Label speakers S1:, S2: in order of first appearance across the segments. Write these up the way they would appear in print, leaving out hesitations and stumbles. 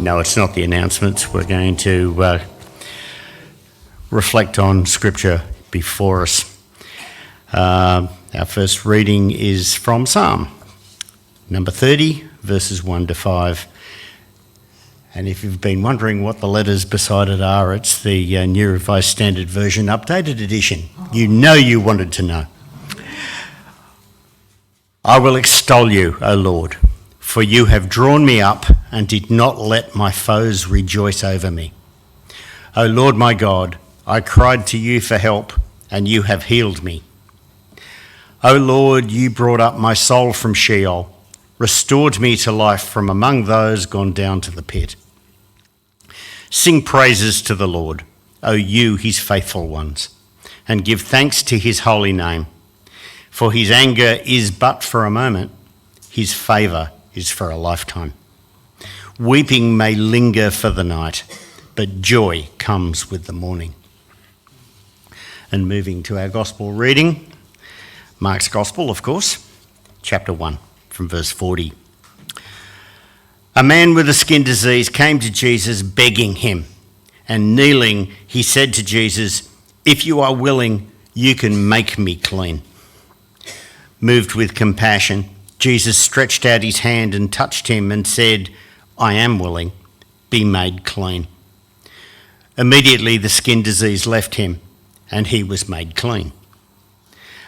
S1: No, it's not the announcements. We're going to reflect on Scripture before us. Our first reading is from Psalm number 30, verses 1 to 5. And if you've been wondering what the letters beside it are, it's the New Revised Standard Version updated edition. You know you wanted to know. I will extol you, O Lord, for you have drawn me up and did not let my foes rejoice over me. O Lord my God, I cried to you for help, and you have healed me. O Lord, you brought up my soul from Sheol, restored me to life from among those gone down to the pit. Sing praises to the Lord, O you, his faithful ones, and give thanks to his holy name. For his anger is but for a moment, his favour is for a lifetime. Weeping may linger for the night, but joy comes with the morning. And moving to our gospel reading, Mark's Gospel, of course, chapter 1, from verse 40. A man with a skin disease came to Jesus begging him, and kneeling, he said to Jesus, "If you are willing, you can make me clean." Moved with compassion, Jesus stretched out his hand and touched him and said, "I am willing, be made clean." Immediately the skin disease left him, and he was made clean.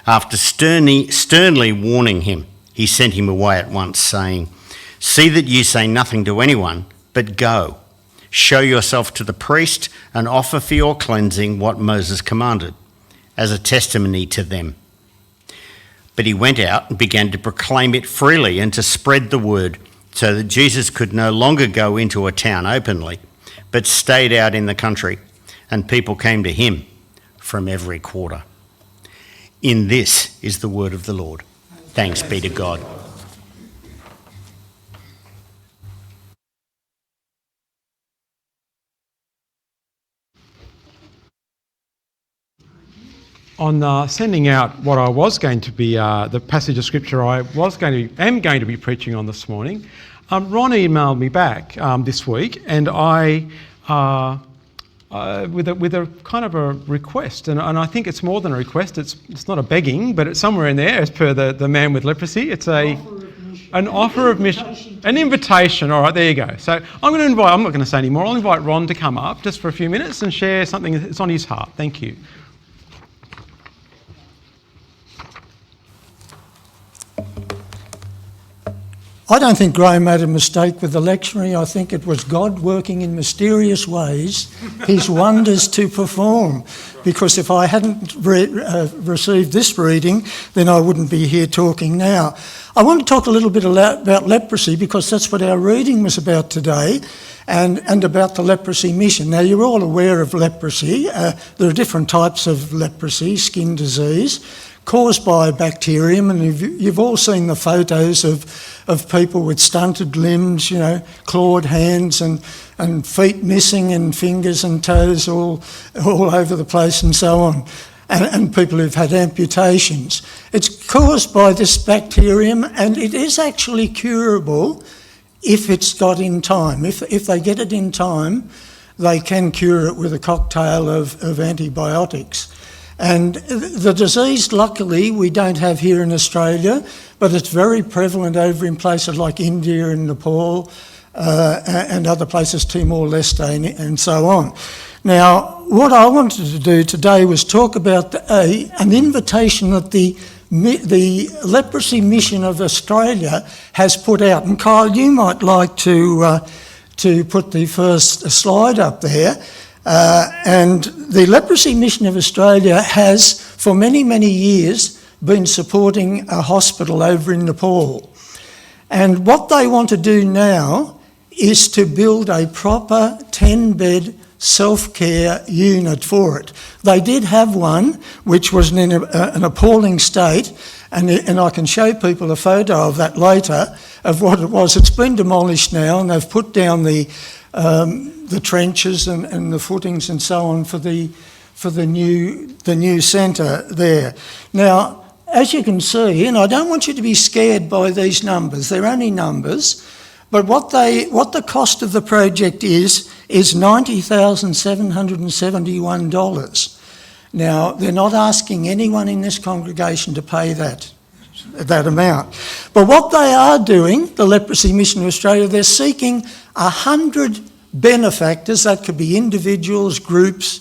S1: After sternly warning him, he sent him away at once, saying, "See that you say nothing to anyone, but go, show yourself to the priest and offer for your cleansing what Moses commanded, as a testimony to them." But he went out and began to proclaim it freely and to spread the word, so that Jesus could no longer go into a town openly, but stayed out in the country, and people came to him from every quarter. In this is the word of the Lord. Thanks be to God.
S2: On sending out what I was going to be, the passage of scripture am going to be preaching on this morning, Ron emailed me back this week, and I with a kind of a request, and I think it's more than a request. It's not a begging, but it's somewhere in there, as per the man with leprosy. It's an offer of mission, an invitation. All right, there you go. So I'm not going to say any more. I'll invite Ron to come up just for a few minutes and share something that's on his heart. Thank you.
S3: I don't think Graham made a mistake with the lectionary. I think it was God working in mysterious ways, his wonders to perform. Because if I hadn't received this reading, then I wouldn't be here talking now. I want to talk a little bit about leprosy, because that's what our reading was about today, and about the leprosy mission. Now, you're all aware of leprosy. There are different types of leprosy, skin disease, caused by a bacterium, and you've all seen the photos of people with stunted limbs, clawed hands and feet missing and fingers and toes all over the place and so on, and people who've had amputations. It's caused by this bacterium, and it is actually curable if it's got in time. If they get it in time, they can cure it with a cocktail of antibiotics. And the disease, luckily, we don't have here in Australia, but it's very prevalent over in places like India and Nepal and other places, Timor-Leste and so on. Now, what I wanted to do today was talk about an invitation that the Leprosy Mission of Australia has put out. And Kyle, you might like to put the first slide up there. And the Leprosy Mission of Australia has, for many, many years, been supporting a hospital over in Nepal. And what they want to do now is to build a proper 10-bed self-care unit for it. They did have one, which was in an appalling state, and I can show people a photo of that later, of what it was. It's been demolished now, and they've put down the trenches and the footings and so on for the new centre there. Now, as you can see, and I don't want you to be scared by these numbers, they're only numbers, But what the cost of the project is $90,771. Now, they're not asking anyone in this congregation to pay that amount. But what they are doing, the Leprosy Mission of Australia, they're seeking 100 benefactors. That could be individuals, groups,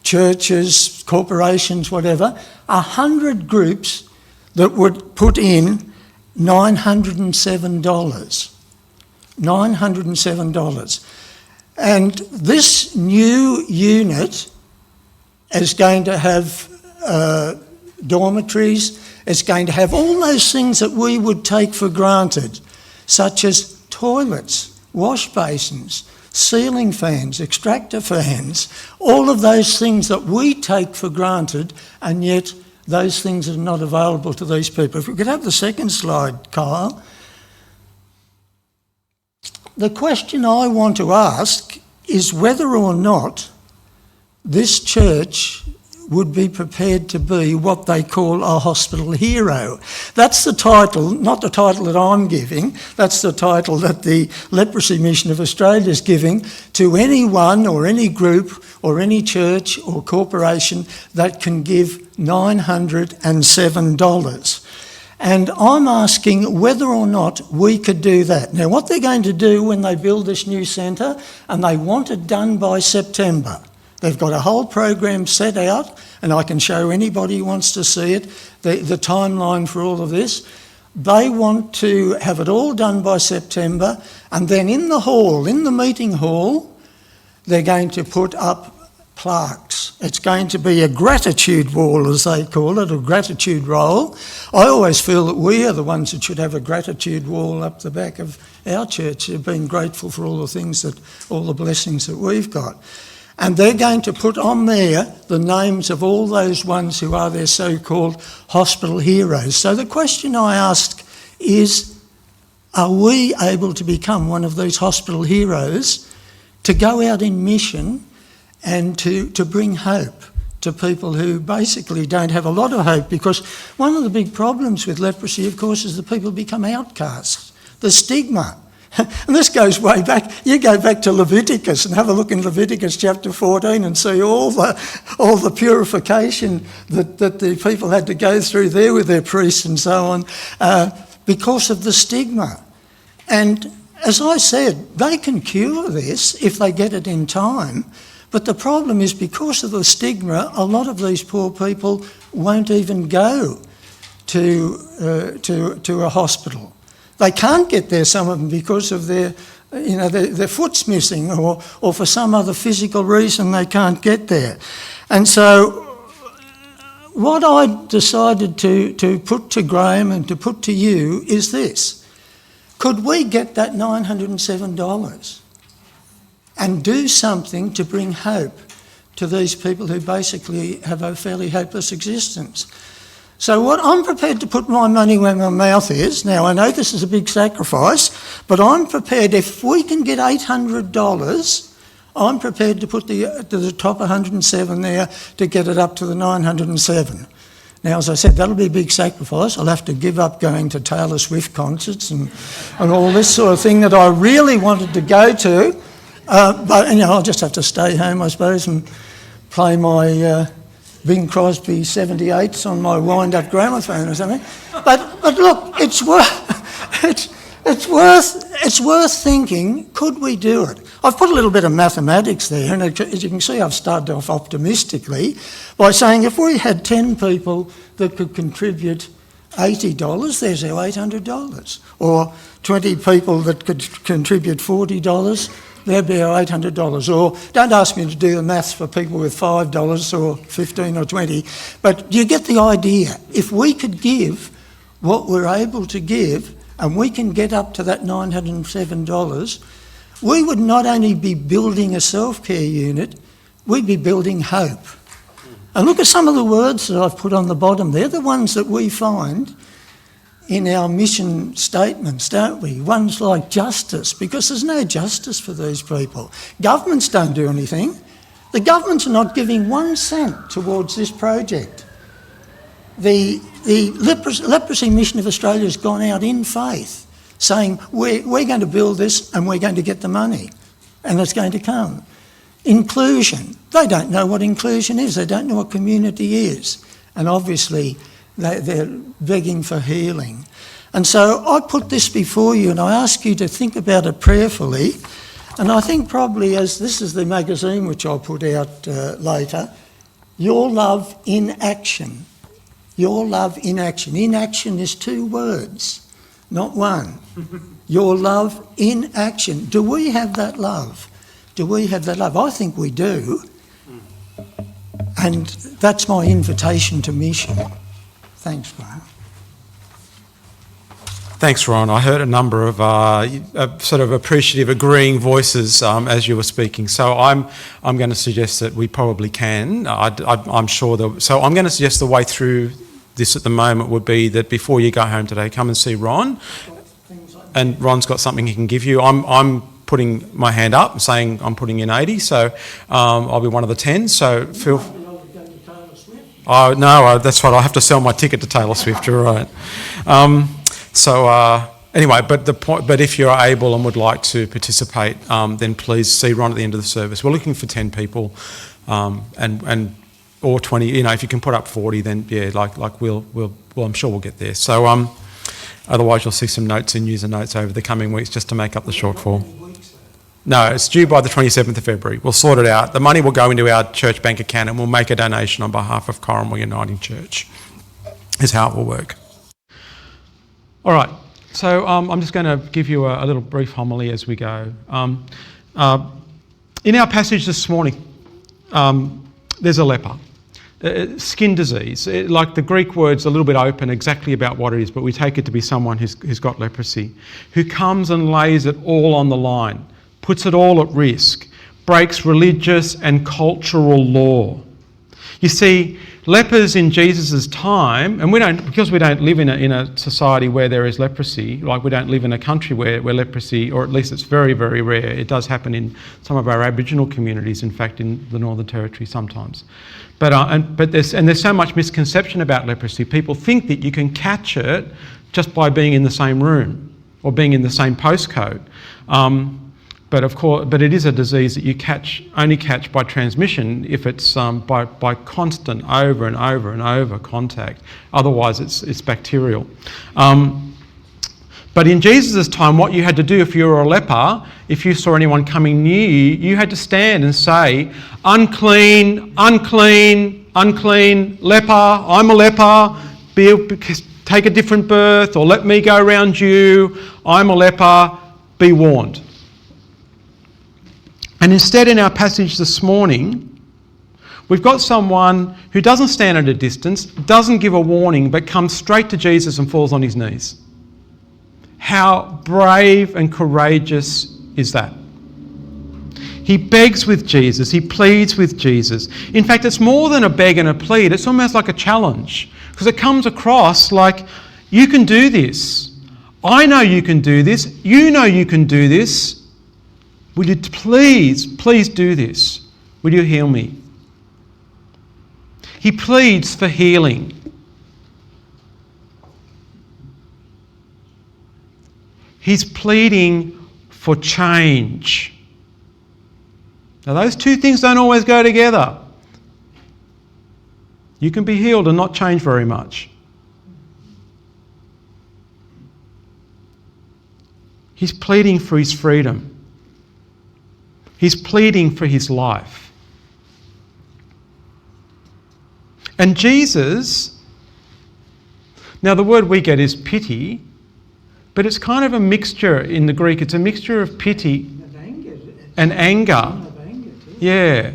S3: churches, corporations, whatever. 100 groups that would put in $907. $907. And this new unit is going to have dormitories, it's going to have all those things that we would take for granted, such as toilets, wash basins, ceiling fans, extractor fans, all of those things that we take for granted, and yet those things are not available to these people. If we could have the second slide, Kyle. The question I want to ask is whether or not this church would be prepared to be what they call a hospital hero. That's the title, not the title that I'm giving, that's the title that the Leprosy Mission of Australia is giving to anyone or any group or any church or corporation that can give $907. And I'm asking whether or not we could do that. Now, what they're going to do when they build this new centre, and they want it done by September, they've got a whole program set out, and I can show anybody who wants to see it, the timeline for all of this. They want to have it all done by September, and then in the hall, in the meeting hall, they're going to put up plaques. It's going to be a gratitude wall, as they call it, a gratitude roll. I always feel that we are the ones that should have a gratitude wall up the back of our church, being grateful for all the things all the blessings that we've got. And they're going to put on there the names of all those ones who are their so-called hospital heroes. So the question I ask is, are we able to become one of these hospital heroes to go out in mission and to bring hope to people who basically don't have a lot of hope? Because one of the big problems with leprosy, of course, is that people become outcasts. The stigma. And this goes way back. You go back to Leviticus and have a look in Leviticus chapter 14 and see all the purification that the people had to go through there with their priests and so on because of the stigma. And as I said, they can cure this if they get it in time. But the problem is, because of the stigma, a lot of these poor people won't even go to a hospital. They can't get there, some of them, because of their foot's missing, or for some other physical reason they can't get there. And so what I decided to put to Graham and to put to you is this. Could we get that $907 and do something to bring hope to these people who basically have a fairly hopeless existence? So what I'm prepared to put my money where my mouth is. Now, I know this is a big sacrifice, but I'm prepared, if we can get $800, I'm prepared to put the top 107 there to get it up to the 907. Now, as I said, that'll be a big sacrifice. I'll have to give up going to Taylor Swift concerts and all this sort of thing that I really wanted to go to. But I'll just have to stay home, I suppose, and play my Bing Crosby 78s on my wind-up gramophone or something. But look, it's worth thinking. Could we do it? I've put a little bit of mathematics there, and as you can see, I've started off optimistically by saying if we had 10 people that could contribute $80, there's our $800, or 20 people that could contribute $40. There'd be our $800. Or don't ask me to do the maths for people with $5 or 15 or 20, but you get the idea. If we could give what we're able to give, and we can get up to that $907, we would not only be building a self-care unit, we'd be building hope. And look at some of the words that I've put on the bottom. They're the ones that we find in our mission statements, don't we? Ones like justice, because there's no justice for these people. Governments don't do anything. The governments are not giving 1 cent towards this project. The Leprosy Mission of Australia has gone out in faith, saying, we're going to build this and we're going to get the money and it's going to come. Inclusion. They don't know what inclusion is. They don't know what community is. And obviously they're begging for healing. And so I put this before you and I ask you to think about it prayerfully. And I think probably, as this is the magazine which I'll put out later, Your Love in Action. Your Love in Action. In action is 2 words, not one. Your love in action. Do we have that love? Do we have that love? I think we do. And that's my invitation to mission. Thanks, Graham.
S2: Thanks, Ron. I heard a number of sort of appreciative, agreeing voices as you were speaking. So I'm going to suggest that we probably can. I'm sure. So I'm going to suggest the way through this at the moment would be that before you go home today, come and see Ron. And Ron's got something he can give you. I'm putting my hand up, saying I'm putting in 80. So I'll be one of the 10. So feel. Oh no, that's right. I have to sell my ticket to Taylor Swift. You're right. Anyway, but if you're able and would like to participate, then please see Ron at the end of the service. We're looking for 10 people, and or 20. If you can put up 40, then yeah, well, I'm sure we'll get there. So otherwise, you'll see some notes in user notes over the coming weeks just to make up the shortfall. No, it's due by the 27th of February. We'll sort it out. The money will go into our church bank account, and we'll make a donation on behalf of Corrimal Uniting Church. Is how it will work. All right, so I'm just going to give you a little brief homily as we go. In our passage this morning, there's a leper, skin disease. Like the Greek word's a little bit open exactly about what it is, but we take it to be someone who's got leprosy, who comes and lays it all on the line, puts it all at risk, breaks religious and cultural law. You see, lepers in Jesus' time, and because we don't live in a society where there is leprosy, like we don't live in a country where leprosy, or at least it's very, very rare. It does happen in some of our Aboriginal communities, in fact, in the Northern Territory sometimes. But there's so much misconception about leprosy. People think that you can catch it just by being in the same room or being in the same postcode. But it is a disease that you only catch by transmission if it's by constant over and over and over contact. Otherwise, it's bacterial. But in Jesus' time, what you had to do if you were a leper, if you saw anyone coming near you, you had to stand and say, "Unclean, unclean, unclean, leper. I'm a leper. Take a different birth, or let me go around you. I'm a leper. Be warned." And instead, in our passage this morning, we've got someone who doesn't stand at a distance, doesn't give a warning, but comes straight to Jesus and falls on his knees. How brave and courageous is that? He begs with Jesus, he pleads with Jesus. In fact, it's more than a beg and a plead, it's almost like a challenge, because it comes across like, you can do this. I know you can do this. You know you can do this. Will you please do this? Will you heal me? He pleads for healing. He's pleading for change. Now, those two things don't always go together. You can be healed and not change very much. He's pleading for his freedom. He's pleading for his life. And Jesus, now the word we get is pity, but it's kind of a mixture in the Greek. It's a mixture of pity and anger. Yeah.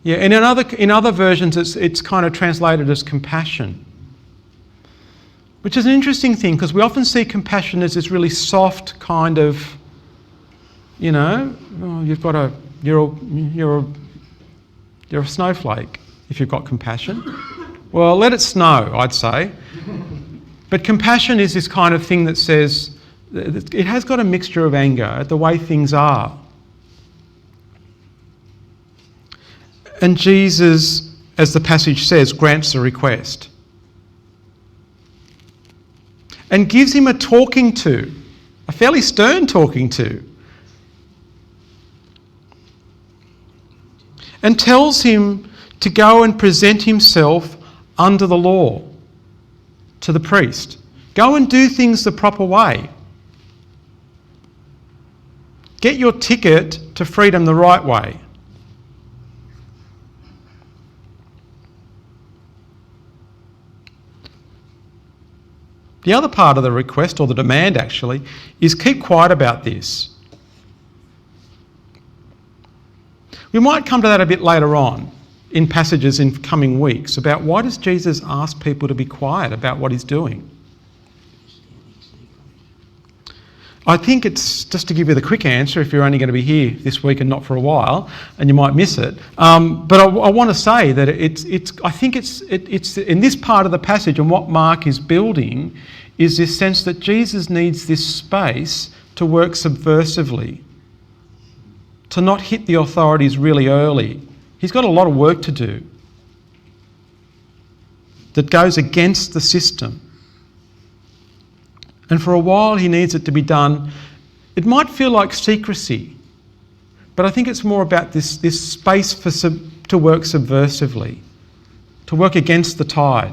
S2: And in other versions, it's kind of translated as compassion, which is an interesting thing because we often see compassion as this really soft kind of, you're a snowflake if you've got compassion. Well, let it snow, I'd say. But compassion is this kind of thing that says it has got a mixture of anger at the way things are. And Jesus, as the passage says, grants the request and gives him a talking to a fairly stern talking to, and tells him to go and present himself under the law to the priest. Go and do things the proper way. Get your ticket to freedom the right way. The other part of the request, or the demand actually, is keep quiet about this. We might come to that a bit later on in passages in coming weeks about why does Jesus ask people to be quiet about what he's doing. I think it's, just to give you the quick answer, if you're only going to be here this week and not for a while, and you might miss it, but I want to say that I think it's in this part of the passage, and what Mark is building is this sense that Jesus needs this space to work subversively, to not hit the authorities really early. He's got a lot of work to do that goes against the system. And for a while he needs it to be done. It might feel like secrecy, but I think it's more about this space to work subversively, to work against the tide.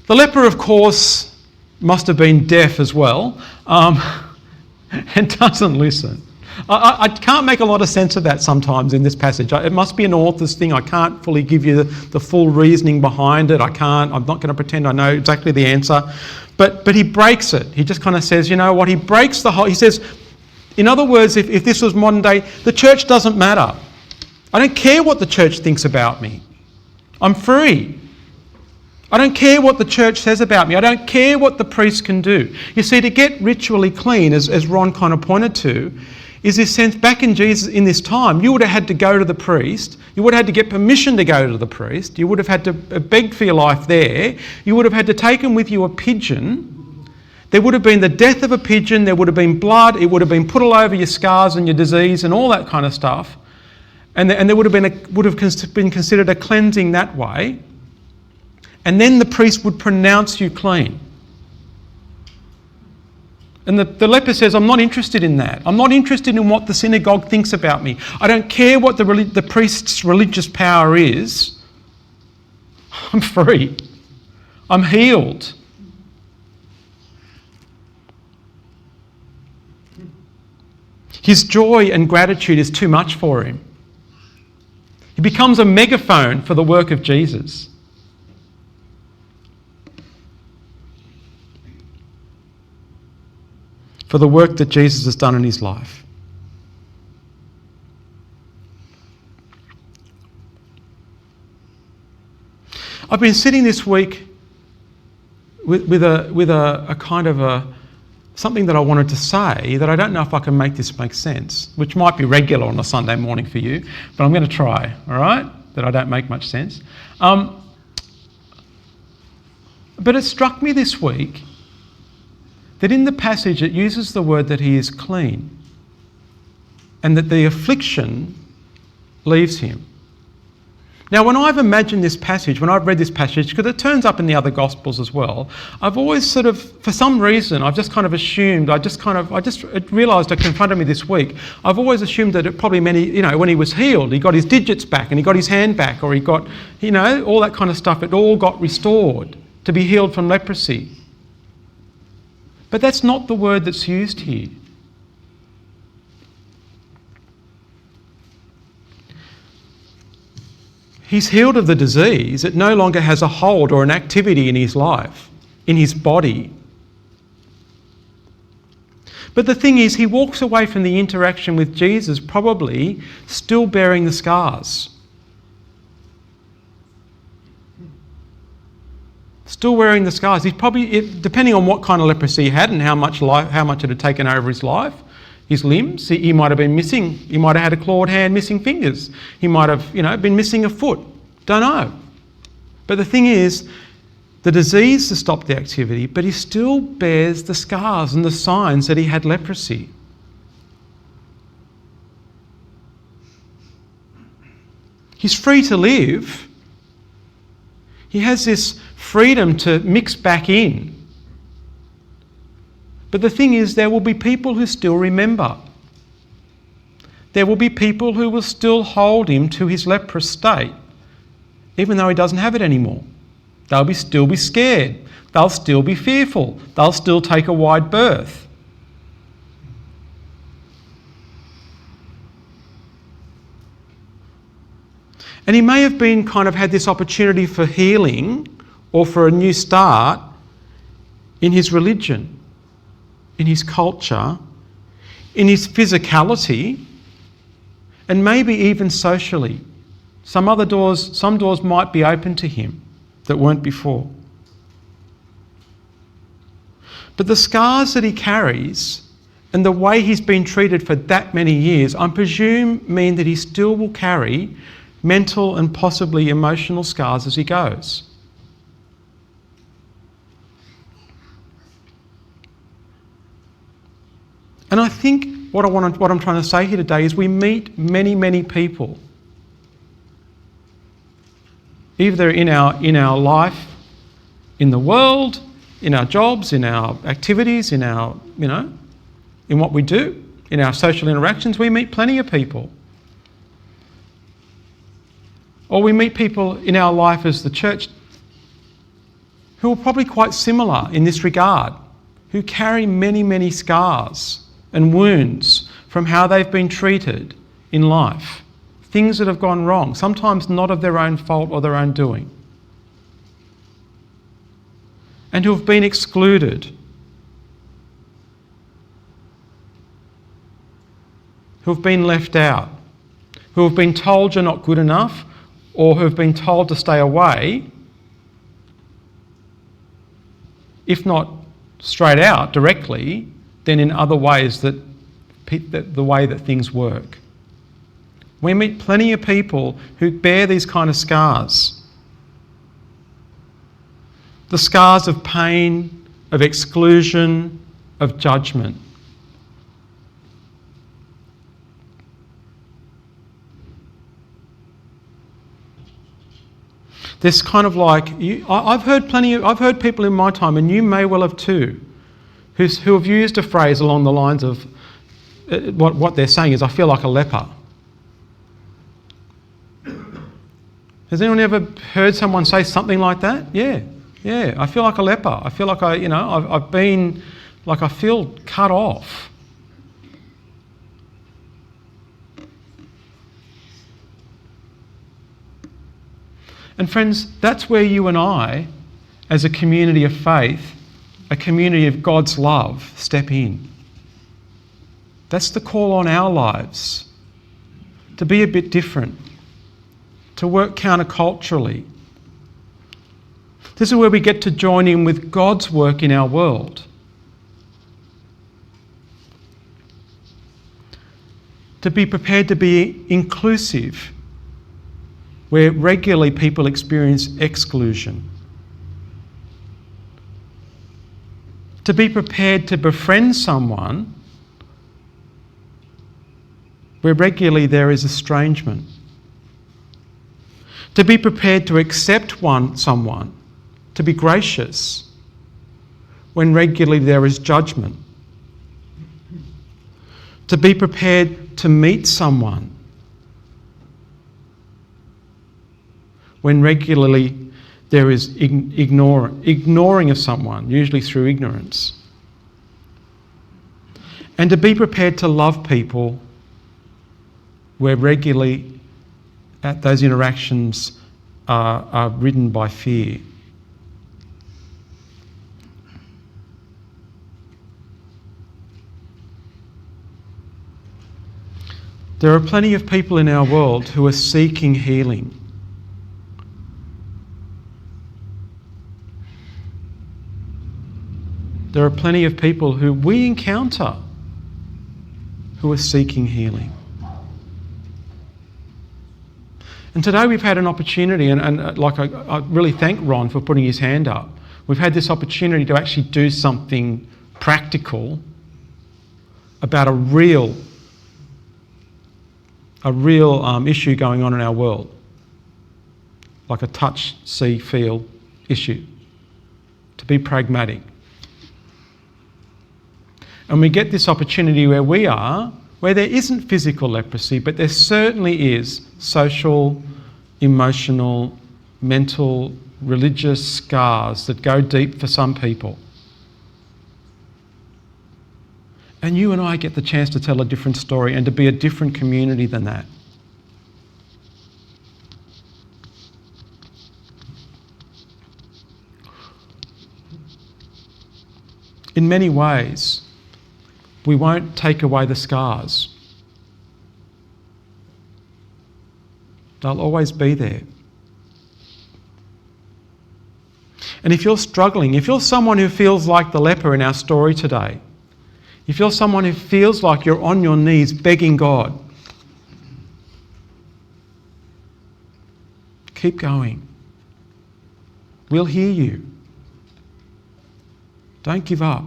S2: The leper, of course, must have been deaf as well, and doesn't listen. I can't make a lot of sense of that sometimes in this passage. It must be an author's thing. I can't fully give you the full reasoning behind it. I'm not going to pretend I know exactly the answer. But he breaks it. He just kind of says, you know what, he breaks the whole... He says, in other words, if this was modern day, the church doesn't matter. I don't care what the church thinks about me. I'm free. I don't care what the church says about me. I don't care what the priest can do. You see, to get ritually clean, as Ron kind of pointed to, is this sense, back in Jesus, in this time, you would have had to go to the priest, you would have had to get permission to go to the priest, you would have had to beg for your life there, you would have had to take with you a pigeon, there would have been the death of a pigeon, there would have been blood, it would have been put all over your scars and your disease and all that kind of stuff, and there would have been considered a cleansing that way, and then the priest would pronounce you clean. And the leper says, I'm not interested in that. I'm not interested in what the synagogue thinks about me. I don't care what the priest's religious power is. I'm free. I'm healed. His joy and gratitude is too much for him. He becomes a megaphone for the work of Jesus. For the work that Jesus has done in his life. I've been sitting this week with a kind of something that I wanted to say that I don't know if I can make this make sense, which might be regular on a Sunday morning for you, but I'm going to try, all right? That I don't make much sense. But it struck me this week that in the passage it uses the word that he is clean and that the affliction leaves him. Now, when I've imagined this passage, when I've read this passage, because it turns up in the other Gospels as well, I've always sort of, for some reason, I've just kind of assumed, it realised it confronted me this week, I've always assumed that it probably meant, when he was healed, he got his digits back and he got his hand back, or he got, all that kind of stuff, it all got restored to be healed from leprosy. But that's not the word that's used here. He's healed of the disease. It no longer has a hold or an activity in his life, in his body. But the thing is, he walks away from the interaction with Jesus probably still bearing the scars. Still wearing the scars. He's probably, depending on what kind of leprosy he had and how much it had taken over his life, his limbs, he might have been missing. He might have had a clawed hand, missing fingers. He might have, been missing a foot. Don't know. But the thing is, the disease has stopped the activity, but he still bears the scars and the signs that he had leprosy. He's free to live. He has this freedom to mix back in But the thing is, there will be people who still remember. There will be people who will still hold him to his leprous state, even though he doesn't have it anymore. They'll still be scared. They'll still be fearful. They'll still take a wide berth. And he may have been had this opportunity for healing or for a new start in his religion, in his culture, in his physicality, and maybe even socially. Some doors might be open to him that weren't before. But the scars that he carries and the way he's been treated for that many years, I presume, mean that he still will carry mental and possibly emotional scars as he goes. And I think what I'm trying to say here today is we meet many, many people, either in our life, in the world, in our jobs, in our activities, in our, in what we do, in our social interactions. We meet plenty of people. Or we meet people in our life as the church who are probably quite similar in this regard, who carry many, many scars and wounds from how they've been treated in life. Things that have gone wrong, sometimes not of their own fault or their own doing. And who have been excluded. Who have been left out. Who have been told you're not good enough, or who have been told to stay away, if not straight out directly, then in other ways that the way that things work. We meet plenty of people who bear these kind of scars. The scars of pain, of exclusion, of judgment. This I've heard people in my time, and you may well have too, who have used a phrase along the lines of, what they're saying is, I feel like a leper. Has anyone ever heard someone say something like that? Yeah, I feel like a leper. I feel like I've been, I feel cut off. And friends, that's where you and I, as a community of faith, a community of God's love, step in. That's the call on our lives, to be a bit different, to work counterculturally. This is where we get to join in with God's work in our world. To be prepared to be inclusive, where regularly people experience exclusion. To be prepared to befriend someone where regularly there is estrangement. To be prepared to accept someone, to be gracious, when regularly there is judgment. To be prepared to meet someone when regularly there is ignoring of someone, usually through ignorance. And to be prepared to love people where regularly those interactions are ridden by fear. There are plenty of people in our world who are seeking healing. There are plenty of people who we encounter who are seeking healing. And today we've had an opportunity, and I really thank Ron for putting his hand up. We've had this opportunity to actually do something practical about a real issue going on in our world, like a touch, see, feel issue. To be pragmatic. And we get this opportunity where we are, where there isn't physical leprosy, but there certainly is social, emotional, mental, religious scars that go deep for some people. And you and I get the chance to tell a different story and to be a different community than that. In many ways, we won't take away the scars. They'll always be there. And if you're struggling, if you're someone who feels like the leper in our story today, if you're someone who feels like you're on your knees begging God, keep going. We'll hear you. Don't give up.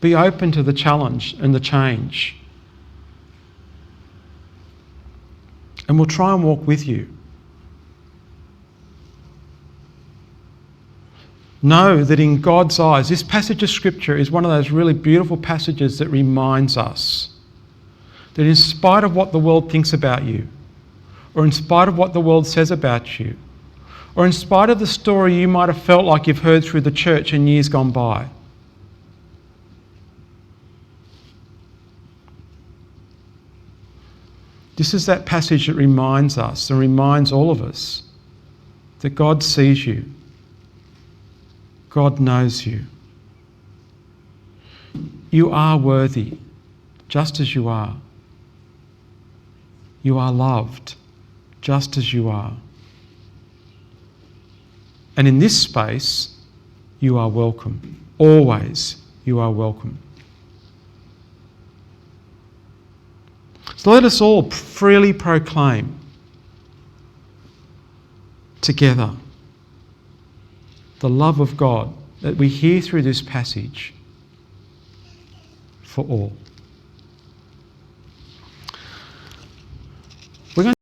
S2: Be open to the challenge and the change. And we'll try and walk with you. Know that in God's eyes, this passage of Scripture is one of those really beautiful passages that reminds us that in spite of what the world thinks about you, or in spite of what the world says about you, or in spite of the story you might have felt like you've heard through the church in years gone by, this is that passage that reminds us and reminds all of us that God sees you. God knows you. You are worthy, just as you are. You are loved, just as you are. And in this space, you are welcome. Always, you are welcome. So let us all freely proclaim together the love of God that we hear through this passage for all.